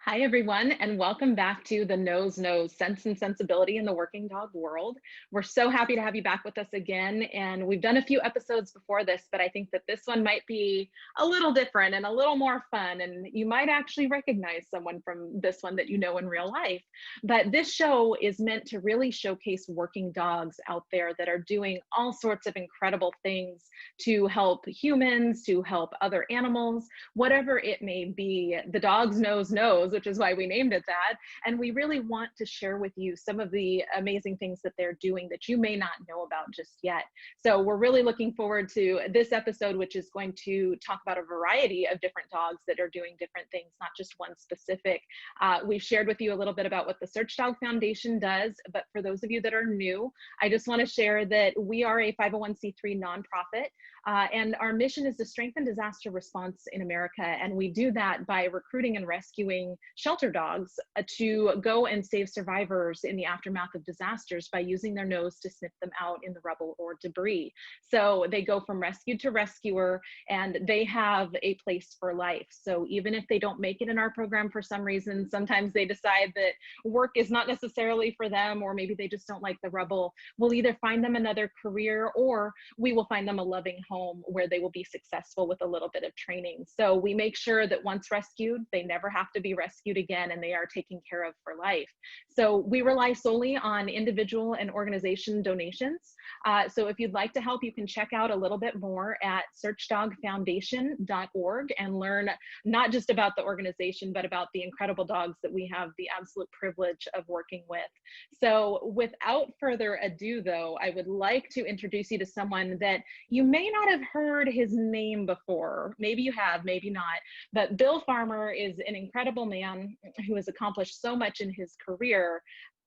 Hi, everyone, and welcome back to the Nose Knows Sense and Sensibility in the Working Dog World. We're so happy to have you back with us again. And we've done a few episodes before this, but I think that this one might be a little different and a little more fun. And you might actually recognize someone from this one that you know in real life. But this show is meant to really showcase working dogs out there that are doing all sorts of incredible things to help humans, to help other animals, whatever it may be. The Dog's Nose knows, which is why we named it that. And we really want to share with you some of the amazing things that they're doing that you may not know about just yet. So we're really looking forward to this episode, which is going to talk about a variety of different dogs that are doing different things, not just one specific. We've shared with you a little bit about what the Search Dog Foundation does, but for those of you that are new, I just want to share that we are a 501c3 nonprofit. And our mission is to strengthen disaster response in America. And we do that by recruiting and rescuing shelter dogs to go and save survivors in the aftermath of disasters by using their nose to sniff them out in the rubble or debris. So they go from rescue to rescuer, and they have a place for life. So even if they don't make it in our program for some reason, sometimes they decide that work is not necessarily for them, or maybe they just don't like the rubble, we'll either find them another career or we will find them a loving home where they will be successful with a little bit of training. So we make sure that once rescued, they never have to be rescued again, and they are taken care of for life. So we rely solely on individual and organization donations. So if you'd like to help, you can check out a little bit more at searchdogfoundation.org and learn not just about the organization, but about the incredible dogs that we have the absolute privilege of working with. So without further ado, though, I would like to introduce you to someone that you may not have heard his name before. Maybe you have, maybe not. But Bill Farmer is an incredible man who has accomplished so much in his career.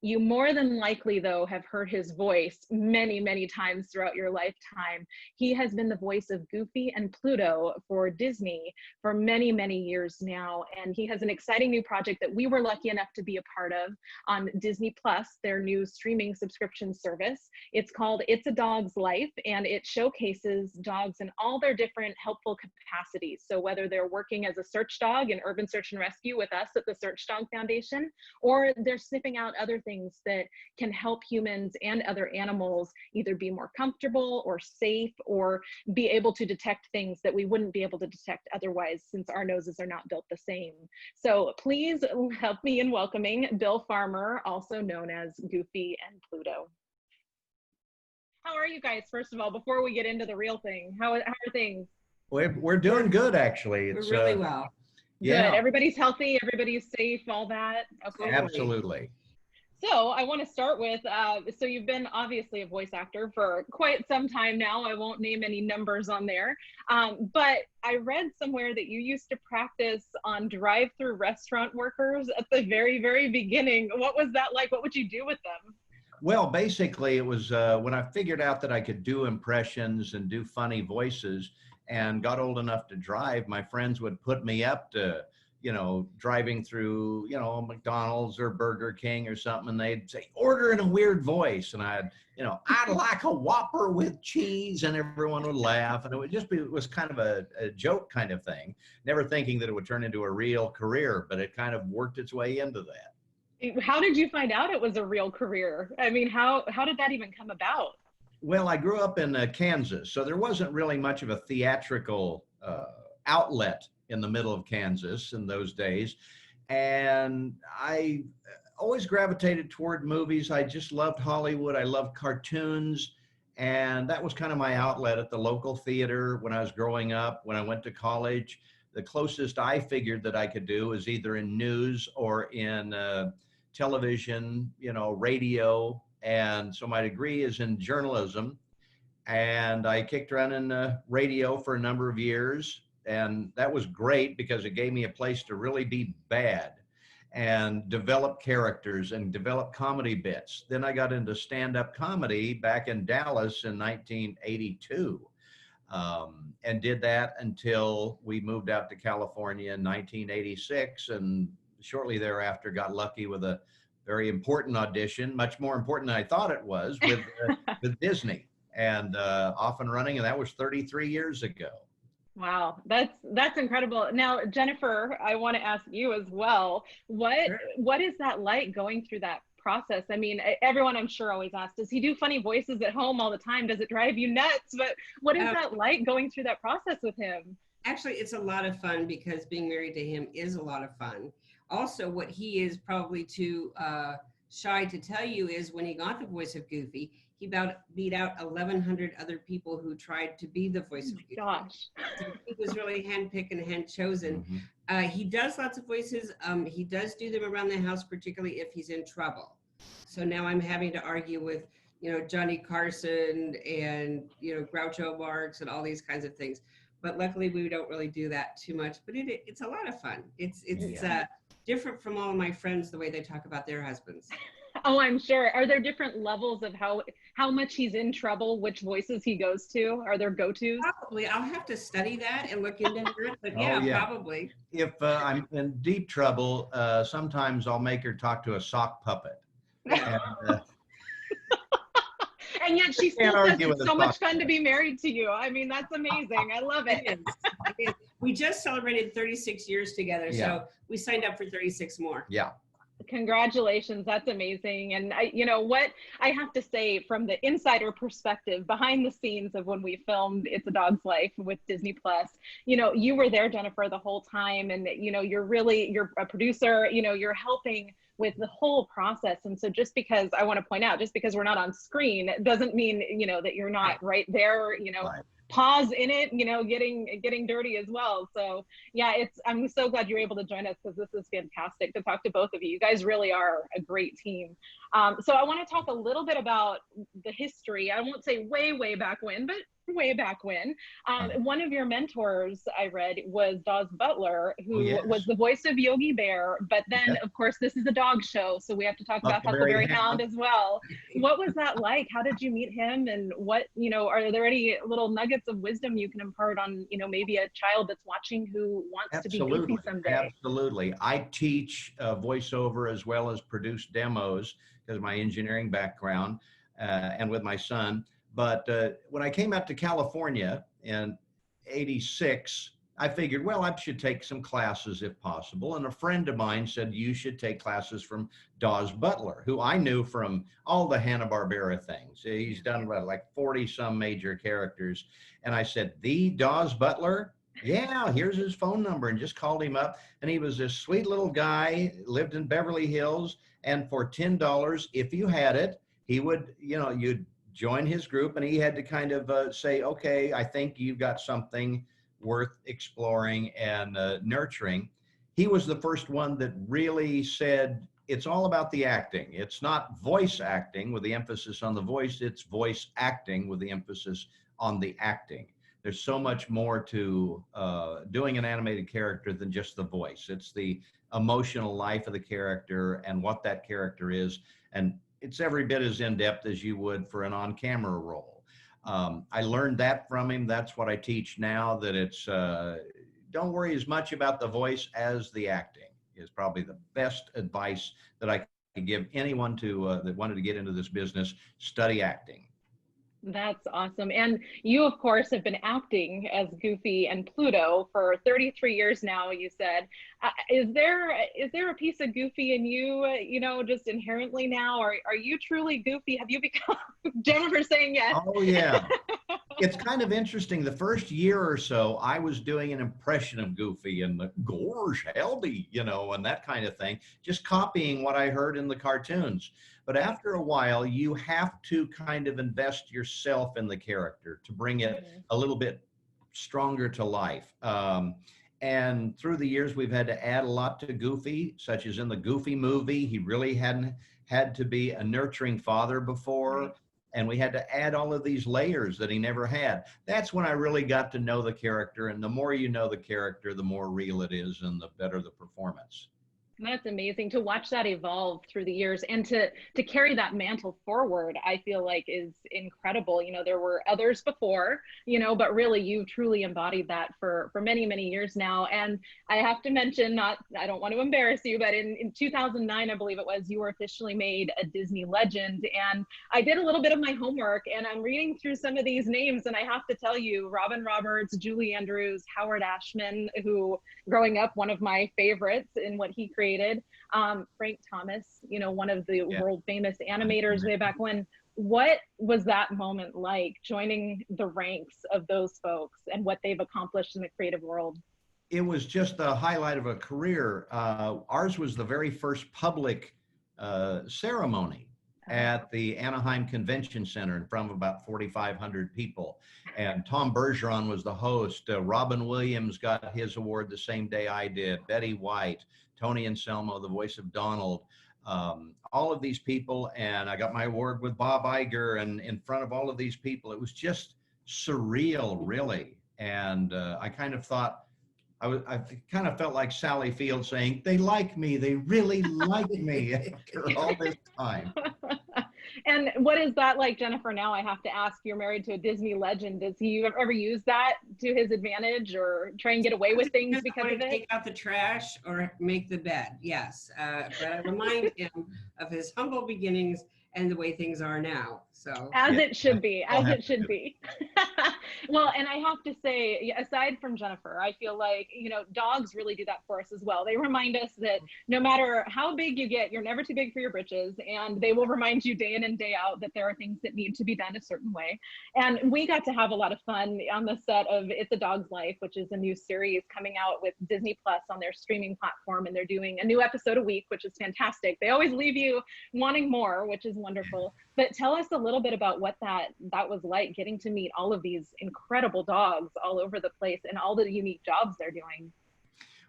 You more than likely, though, have heard his voice many, many times throughout your lifetime. He has been the voice of Goofy and Pluto for Disney for many, many years now. And he has an exciting new project that we were lucky enough to be a part of on Disney Plus, their new streaming subscription service. It's called It's a Dog's Life, and it showcases dogs in all their different helpful capacities. So whether they're working as a search dog in urban search and rescue with us at the Search Dog Foundation, or they're sniffing out other things that can help humans and other animals either be more comfortable or safe, or be able to detect things that we wouldn't be able to detect otherwise, since our noses are not built the same. So please help me in welcoming Bill Farmer, also known as Goofy and Pluto. How are you guys, first of all, before we get into the real thing? How are things? We're doing good, actually. We're It's really well. yeah, Good. Everybody's healthy. Everybody's safe. All that. Okay. absolutely. So I want to start with, so you've been obviously a voice actor for quite some time now. I won't name any numbers on there, but I read somewhere that you used to practice on drive-through restaurant workers at the very, very beginning. What was that like? What would you do with them? Well, basically, it was when I figured out that I could do impressions and do funny voices and got old enough to drive, my friends would put me up to, driving through, McDonald's or Burger King or something, and they'd say, order in a weird voice. And I'd like a Whopper with cheese, and everyone would laugh. And it was kind of a joke kind of thing, never thinking that it would turn into a real career, but it kind of worked its way into that. How did you find out it was a real career? I mean, how did that even come about? Well, I grew up in Kansas, so there wasn't really much of a theatrical outlet in the middle of Kansas in those days. And I always gravitated toward movies. I just loved Hollywood. I loved cartoons. And that was kind of my outlet at the local theater when I was growing up. When I went to college, the closest I figured that I could do is either in news or in television, radio. And so my degree is in journalism. And I kicked around in radio for a number of years. And that was great because it gave me a place to really be bad and develop characters and develop comedy bits. Then I got into stand-up comedy back in Dallas in 1982, and did that until we moved out to California in 1986. And shortly thereafter got lucky with a very important audition, much more important than I thought it was, with Disney, and off and running. And that was 33 years ago. Wow, that's incredible. Now, Jennifer, I want to ask you as well. Sure. What is that like going through that process? I mean, everyone I'm sure always asks, does he do funny voices at home all the time? Does it drive you nuts? But what is Um, that like going through that process with him? Actually, it's a lot of fun because being married to him is a lot of fun. Also, what he is probably too shy to tell you is when he got the voice of Goofy, he about beat out 1,100 other people who tried to be the Oh voice of my Goofy. gosh. So he was really handpicked and hand chosen. Hmm. He does lots of voices. He does do them around the house, particularly if he's in trouble. So now I'm having to argue with, Johnny Carson and, Groucho Marx and all these kinds of things. But luckily, we don't really do that too much. But it's a lot of fun. It's Yeah. different from all of my friends the way they talk about their husbands. Oh, I'm sure. Are there different levels of how much he's in trouble, which voices he goes to? Are there go-tos? Probably, I'll have to study that and look into that. But Oh yeah, yeah. probably. If I'm in deep trouble, sometimes I'll make her talk to a sock puppet, Yeah. and And yet she can't still says argue with it's a so much sock fun to puppet. be married to you. I mean, that's amazing. I love It it. is. It is. We just celebrated 36 years together, Yeah. so we signed up for 36 more. Yeah. Congratulations. That's amazing. And you know what I have to say from the insider perspective behind the scenes of when we filmed It's a Dog's Life with Disney Plus, you were there, Jennifer, the whole time. And, you're a producer, you're helping with the whole process. And so just because I want to point out, just because we're not on screen doesn't mean, that you're Right. not right there, Right. pause in it, getting dirty as well. So yeah, I'm so glad you're able to join us because this is fantastic to talk to both of you. You guys really are a great team. So I want to talk a little bit about the history. I won't say way back when, but way back when. One of your mentors I read was Dawes Butler, Oh who was yes. the voice of Yogi Bear. But then, Yes. of course, this is a dog show, so we have to talk about Huckleberry Huckleberry Hound Hound. as well. What was that like? How did you meet him? And are there any little nuggets of wisdom you can impart on, maybe a child that's watching who wants to be Absolutely. Goofy someday? Absolutely. I teach voiceover as well as produce demos because of my engineering background and with my son. But when I came out to California in '86, I figured, well, I should take some classes if possible. And a friend of mine said, you should take classes from Dawes Butler, who I knew from all the Hanna-Barbera things. He's done what, like 40 some major characters. And I said, the Dawes Butler? Yeah, here's his phone number, and just called him up. And he was this sweet little guy, lived in Beverly Hills. And for $10, if you had it, he would, you'd join his group, and he had to kind of say, okay, I think you've got something worth exploring and nurturing. He was the first one that really said, it's all about the acting. It's not voice acting with the emphasis on the voice, it's voice acting with the emphasis on the acting. There's so much more to doing an animated character than just the voice. It's the emotional life of the character and what that character is. And it's every bit as in-depth as you would for an on-camera role. I learned that from him. That's what I teach now, that it's don't worry as much about the voice as the acting is probably the best advice that I could give anyone that wanted to get into this business. Study acting. That's awesome. And you, of course, have been acting as Goofy and Pluto for 33 years now, you said. Is there a piece of Goofy in you, just inherently now? Or are you truly Goofy? Have you become Jennifer saying yes? Oh yeah. It's kind of interesting. The first year or so, I was doing an impression of Goofy and the gorge, Heldy, and that kind of thing, just copying what I heard in the cartoons. But after a while, you have to kind of invest yourself in the character to bring it Mhm. a little bit stronger to life. And through the years, we've had to add a lot to Goofy, such as in the Goofy movie. He really hadn't had to be a nurturing father Right. before, and we had to add all of these layers that he never had. That's when I really got to know the character, and the more you know the character, the more real it is and the better the performance. That's amazing to watch that evolve through the years, and to carry that mantle forward, I feel like is incredible. You know, there were others before, you know, but really you truly embodied that for many, many years now. And I have to mention, not, I don't want to embarrass you, but in 2009, I believe it was, you were officially made a Disney legend. And I did a little bit of my homework, and I'm reading through some of these names, and I have to tell you, Robin Roberts, Julie Andrews, Howard Ashman, who growing up, one of my favorites in what he created, Frank Thomas, you know, one of the world famous animators way back when. What was that moment like, joining the ranks of those folks and what they've accomplished in the creative world? It was just the highlight of a career. Ours was the very first public ceremony at the Anaheim Convention Center in front of about 4,500 people. And Tom Bergeron was the host. Robin Williams got his award the same day I did. Betty White, Tony Anselmo, the voice of Donald, all of these people. And I got my award with Bob Iger, and in front of all of these people. It was just surreal, really. And I kind of thought, I kind of felt like Sally Field saying, they like me, they really like me after all this time. And what is that like, Jennifer? Now I have to ask, you're married to a Disney legend. Does he ever use that to his advantage, or try and get away with things because of it? Take out the trash or make the bed, yes. But I remind him of his humble beginnings and the way things are now. So as it should be, as it should be. Well, and I have to say, aside from Jennifer, I feel like, you know, dogs really do that for us as well. They remind us that no matter how big you get, you're never too big for your britches, and they will remind you day in and day out that there are things that need to be done a certain way. And we got to have a lot of fun on the set of It's a Dog's Life, which is a new series coming out with Disney Plus on their streaming platform, and they're doing a new episode a week, which is fantastic. They always leave you wanting more, which is wonderful. But tell us a little bit about what that was like, getting to meet all of these incredible dogs all over the place and all the unique jobs they're doing.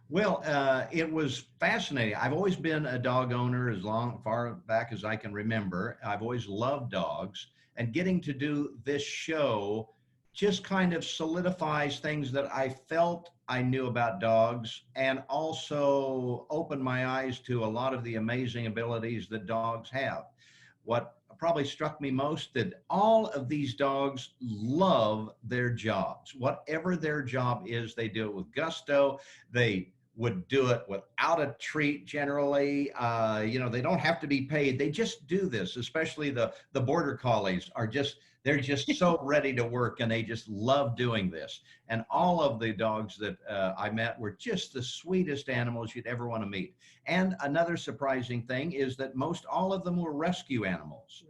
Well, it was fascinating. I've always been a dog owner far back as I can remember. I've always loved dogs, and getting to do this show just kind of solidifies things that I felt I knew about dogs, and also opened my eyes to a lot of the amazing abilities that dogs have. What probably struck me most, that all of these dogs love their jobs. Whatever their job is, they do it with gusto. They would do it without a treat generally. You know, they don't have to be paid. They just do this, especially the border collies are just, they're just so ready to work, and they just love doing this. And all of the dogs that I met were just the sweetest animals you'd ever want to meet. And another surprising thing is that most all of them were rescue animals.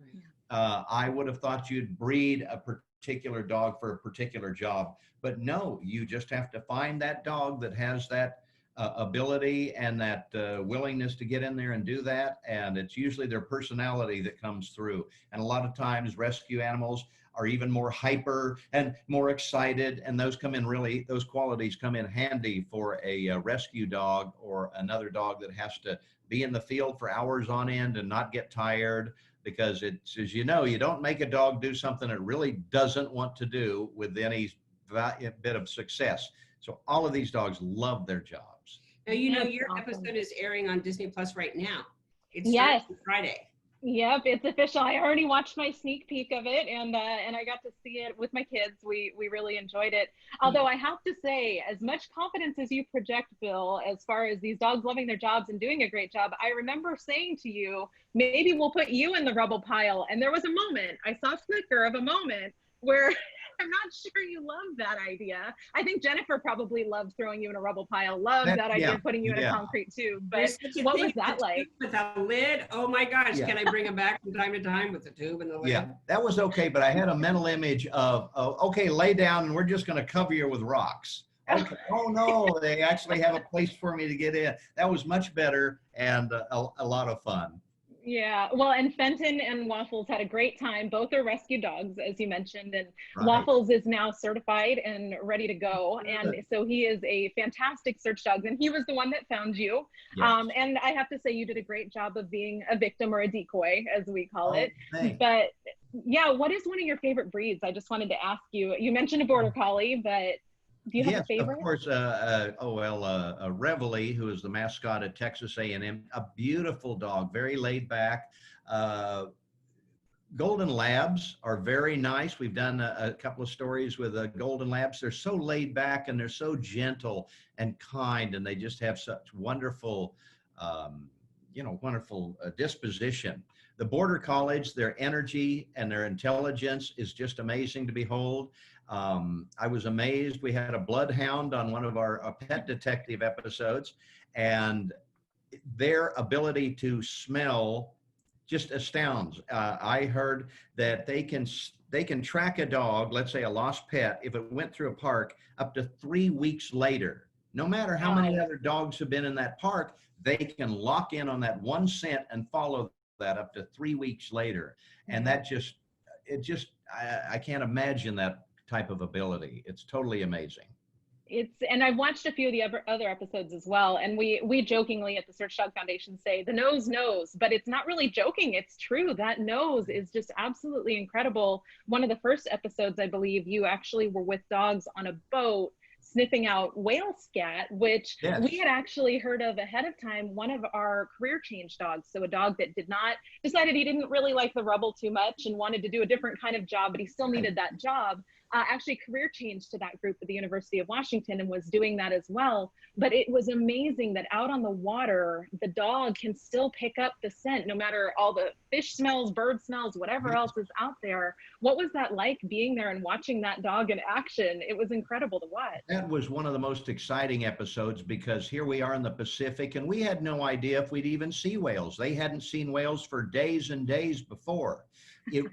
I would have thought you'd breed a particular dog for a particular job, but no, you just have to find that dog that has that ability and that willingness to get in there and do that. And it's usually their personality that comes through. And a lot of times rescue animals are even more hyper and more excited, and those qualities come in handy for a rescue dog, or another dog that has to be in the field for hours on end and not get tired, because it's, as you know, you don't make a dog do something it really doesn't want to do with any bit of success. So all of these dogs love their jobs. Now, you know, your episode is airing on Disney Plus right now. It's yes, Friday. Yep, it's official. I already watched my sneak peek of it, and I got to see it with my kids. We really enjoyed it. Although I have to say, as much confidence as you project, Bill, as far as these dogs loving their jobs and doing a great job, I remember saying to you, maybe we'll put you in the rubble pile. And there was a moment, I saw a flicker of a moment where I'm not sure you love that idea. I think Jennifer probably loved throwing you in a rubble pile, loved that idea of putting you in a concrete tube. But what was that like? With a lid? Oh my gosh, can I bring him back from time to time with the tube and the lid? Yeah, that was okay, but I had a mental image of okay, lay down and we're just going to cover you with rocks. Okay. Oh no, they actually have a place for me to get in. That was much better and a lot of fun. Yeah, well, and Fenton and Waffles had a great time. Both are rescue dogs, as you mentioned, and Waffles is now certified and ready to go. And so he is a fantastic search dog, and he was the one that found you. Yes. And I have to say, you did a great job of being a victim, or a decoy, as we call it. Thanks. But yeah, what is one of your favorite breeds? I just wanted to ask you. You mentioned a border collie, but Do you have a Yes, of favorite? course. Reveille, who is the mascot at Texas A&M, a beautiful dog, very laid back. Uh, Golden Labs are very nice. We've done a couple of stories with Golden Labs. They're so laid back and they're so gentle and kind, and they just have such wonderful, um, wonderful disposition. The Border Collies, their energy and their intelligence is just amazing to behold. I was amazed. We had a bloodhound on one of our pet detective episodes, and their ability to smell just astounds. I heard that they can track a dog, let's say a lost pet, if it went through a park up to 3 weeks later. No matter how many Wow. other dogs have been in that park, they can lock in on that one scent and follow that up to 3 weeks later. And Yeah. that just, it just, I can't imagine that type of ability. It's totally amazing. And I've watched a few of the other episodes as well, and we jokingly at the Search Dog Foundation say the nose knows, but it's not really joking, it's true. That nose is just absolutely incredible. One of the first episodes, I believe, you actually were with dogs on a boat sniffing out whale scat, which we Yes. had actually heard of ahead of time. One of our career change dogs, so a dog that decided he didn't really like the rubble too much and wanted to do a different kind of job, but he still Right. needed that job, actually career changed to that group at the University of Washington and was doing that as well. But it was amazing that out on the water, the dog can still pick up the scent no matter all the fish smells, bird smells, whatever else is out there. What was that like, being there and watching that dog in action? It was incredible to watch. That was one of the most exciting episodes because here we are in the Pacific and we had no idea if we'd even see whales. They hadn't seen whales for days and days before.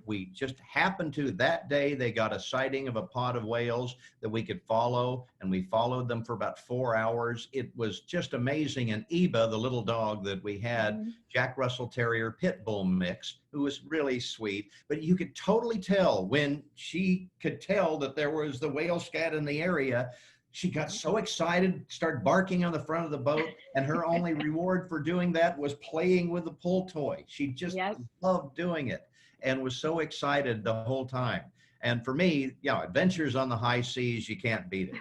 We just happened to that day, they got a sighting of a pod of whales that we could follow, and we followed them for about 4 hours. It was just amazing. And Eba, the little dog that we had, Mhm. Jack Russell Terrier pit bull mix, who was really sweet, but you could totally tell when she could tell that there was the whale scat in the area. She got so excited, started barking on the front of the boat, and her only reward for doing that was playing with the pull toy. She just Yes. loved doing it and was so excited the whole time. And for me, adventures on the high seas, you can't beat it.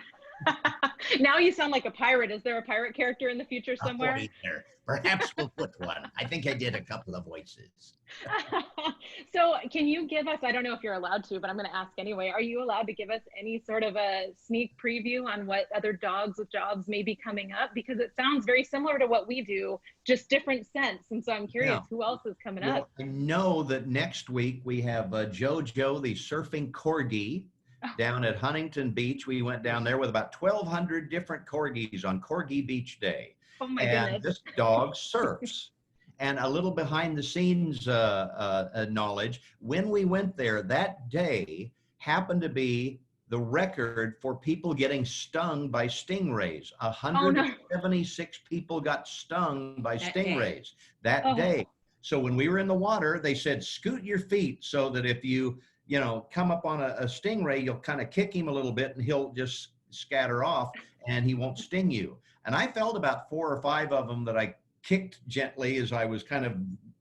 Now you sound like a pirate. Is there a pirate character in the future A somewhere? pointer. Perhaps we'll put one. I think I did a couple of voices. So can you give us, I don't know if you're allowed to, but I'm going to ask anyway, are you allowed to give us any sort of a sneak preview on what other dogs with jobs may be coming up? Because it sounds very similar to what we do, just different scents. And so I'm curious, Yeah. who else is coming up? Well, I know that next week we have Jojo, the surfing corgi, down at Huntington Beach. We went down there with about 1,200 different corgis on Corgi Beach Day. Oh my And goodness. this dog surfs. And a little behind the scenes knowledge, when we went there that day happened to be the record for people getting stung by stingrays. Oh no. 176 people got stung by That day. stingrays that Oh, day. So when we were in the water, they said, scoot your feet so that if you come up on a stingray, you'll kind of kick him a little bit and he'll just scatter off and he won't sting you. And I felt about 4 or 5 of them that I kicked gently as I was kind of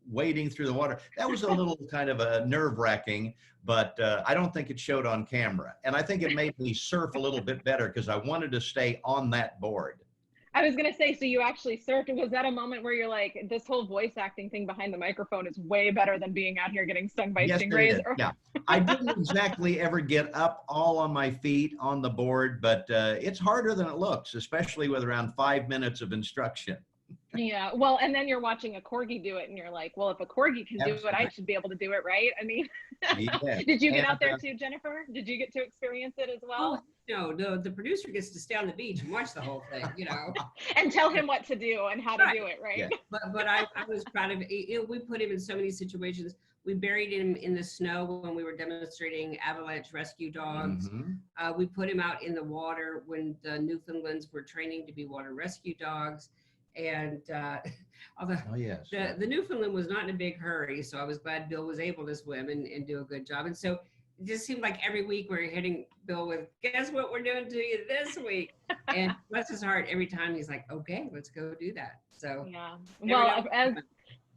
wading through the water. That was a little kind of a nerve wracking, but I don't think it showed on camera. And I think it made me surf a little bit better because I wanted to stay on that board. I was going to say, so you actually surfed. Was that a moment where you're like, this whole voice acting thing behind the microphone is way better than being out here getting stung by Yes, it stingrays? is. Yeah. I didn't exactly ever get up all on my feet on the board, but it's harder than it looks, especially with around 5 minutes of instruction. Yeah, well, and then you're watching a corgi do it and you're like, well, if a corgi can do it, I Absolutely. should be able to do it, right? I mean, Yeah. did you get And out there too, Jennifer? Did you get to experience it as Oh, well? no, the producer gets to stay on the beach and watch the whole thing, And tell him what to do and how to Right. do it, right? Yeah. But I was proud of it. We put him in so many situations. We buried him in the snow when we were demonstrating avalanche rescue dogs. Mhm. We put him out in the water when the Newfoundlands were training to be water rescue dogs. And although Oh, yes. the Newfoundland was not in a big hurry, so I was glad Bill was able to swim and do a good job. And so it just seemed like every week we were hitting Bill with, guess what we're doing to you this week? And bless his heart, every time he's like, okay, let's go do that. So Yeah. never Well, know.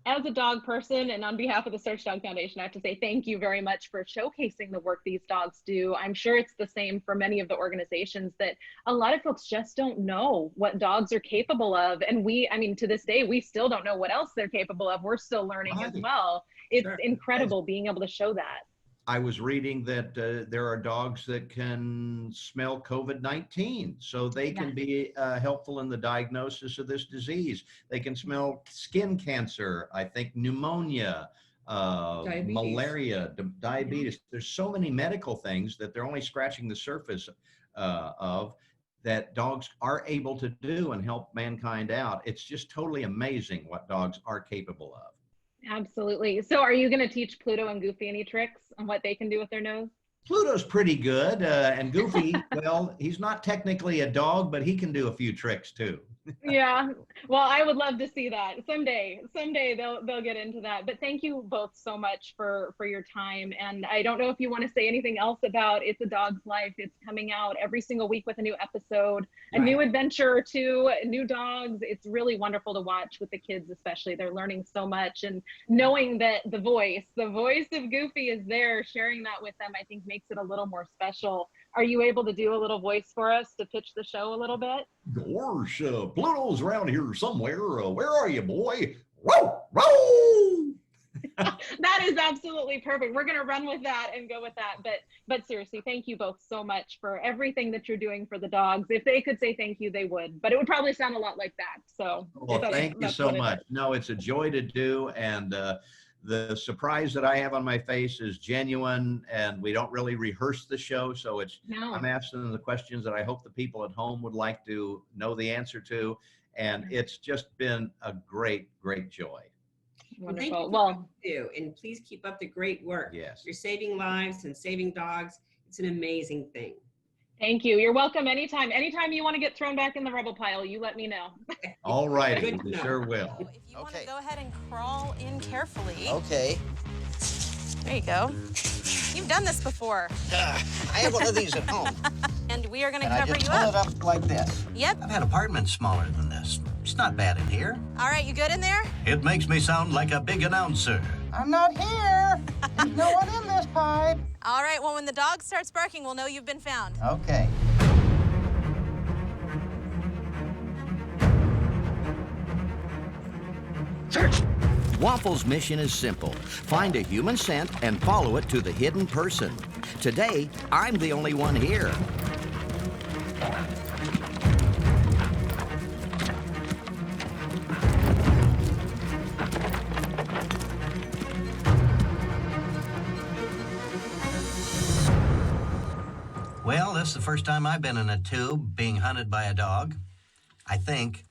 As a dog person and on behalf of the Search Dog Foundation, I have to say thank you very much for showcasing the work these dogs do. I'm sure it's the same for many of the organizations, that a lot of folks just don't know what dogs are capable of. And I mean, to this day, we still don't know what else they're capable of. We're still learning as well. It's Sure. incredible being able to show that. I was reading that there are dogs that can smell COVID-19, so they can be helpful in the diagnosis of this disease. They can smell skin cancer, I think pneumonia, malaria, diabetes. There's so many medical things that they're only scratching the surface of, that dogs are able to do and help mankind out. It's just totally amazing what dogs are capable of. Absolutely. So are you going to teach Pluto and Goofy any tricks on what they can do with their nose? Pluto's pretty good, and Goofy, well, he's not technically a dog, but he can do a few tricks too. Yeah, well, I would love to see that someday. Someday they'll get into that. But thank you both so much for your time. And I don't know if you want to say anything else about It's a Dog's Life. It's coming out every single week with a new episode, a new adventure or two, new dogs. It's really wonderful to watch with the kids, especially. They're learning so much, and knowing that the voice of Goofy is there, sharing that with them, I think makes it a little more special. Are you able to do a little voice for us to pitch the show a little bit? Gosh, Pluto's around here somewhere. Where are you, boy? Row, row! That is absolutely perfect. We're going to run with that and go with that. But seriously, thank you both so much for everything that you're doing for the dogs. If they could say thank you, they would. But it would probably sound a lot like that. So well, thank you so much. No, it's a joy to do. And the surprise that I have on my face is genuine, and we don't really rehearse the show. So I'm asking the questions that I hope the people at home would like to know the answer to. And it's just been a great, great joy. Wonderful. Well, and please keep up the great work. Yes. You're saving lives and saving dogs. It's an amazing thing. Thank you. You're welcome anytime. Anytime you want to get thrown back in the rubble pile, you let me know. All righty. We sure will. If you want to go ahead and crawl in carefully. Okay. There you go. You've done this before. I have one of these at home. And we are going to And cover I just you pull up. it up like this. Yep. I've had apartments smaller than this. It's not bad in here. All right, you good in there? It makes me sound like a big announcer. I'm not here. There's no one in this pipe. All right, well, when the dog starts barking, we'll know you've been found. Okay. Search! Waffles' mission is simple. Find a human scent and follow it to the hidden person. Today, I'm the only one here. Well, this is the first time I've been in a tube being hunted by a dog. I think.